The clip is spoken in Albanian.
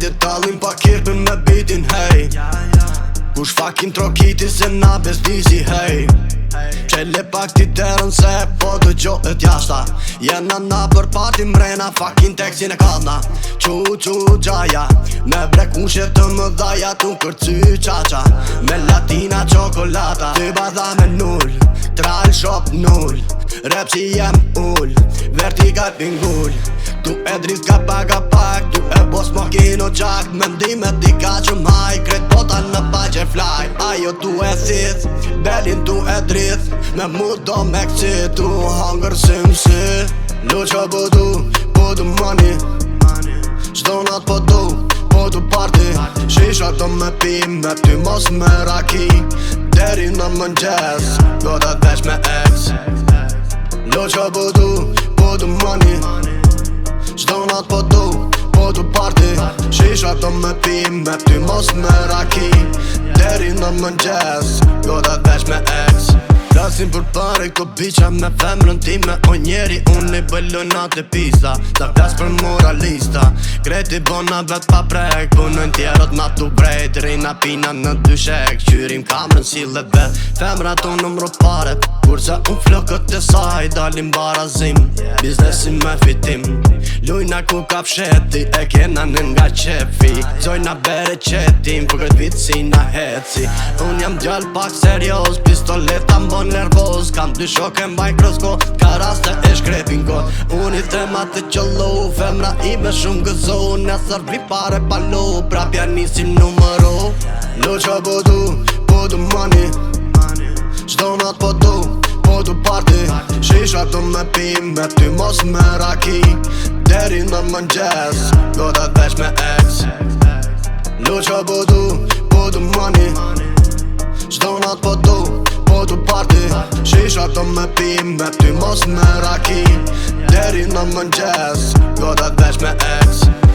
të tallin pa kirpin me bitin, hey. Kush fucking trokiti se na besdisi, hey. Qele pak ti terën se po të gjohet jashta. Jena na për parti mrena, fucking teksin e kadna. Qu gjaja, me brekushe të më dhaja, tu kërcy qaqa. Me latina qokolata, ty badha me null, tral shop null. Rap si jem ull, vertikal pingull. Tu e drit ka pak, tu e bos makino gjak. Me mdime dika që maj, kret bota në baqe fly. Ajo tu e thith, belin tu e drith. Me mu do me këci, tu hangër si Luqa po du money. Qdo nat po du party. Shisha do me pi, me ty mos me raki. Deri në mëngjes, do të vesh me ex. Luqa po du money. Qdo nat po du party. Shisha do me pi, me ty mos me raki. Deri në mëngjes, do të vesh me ex. Lasin për pare këto biqa me femrën time. O njeri unë i bëllonat e pista. Ta plas për moralista. Kreti bona vet pa prek. Punojnë tjerot ma tu brejt. Rina pina në dyshek. Qyrim kamrën si le vet. Femra tonë nëmro pare. Kurse unë flokët e saj dalin barazim. Biznesin me fitim. Lujna ku ka fsheti. E kena në nga qefi. Zojna bere qetim. Për këtë vit si na heci. Unë jam djall pak serios. Pistoleta mbon nervoz. Kam dy shoke mikroskop. Ka raste e shkrepin god. Unë i tema të qëllu. Femra i me shumë gëzo. Në servi pare palo. Prapja nisim numero. Luqa po du money. Qdo nat po du party. Shisha do me pi, me ty mos me raki. Deri në mëngjes, do të vesh me ex. Luqa po du money. Qdo nat po du party. Shisha do me pi, me ty mos me raki. Deri në mëngjes, do të vesh me ex.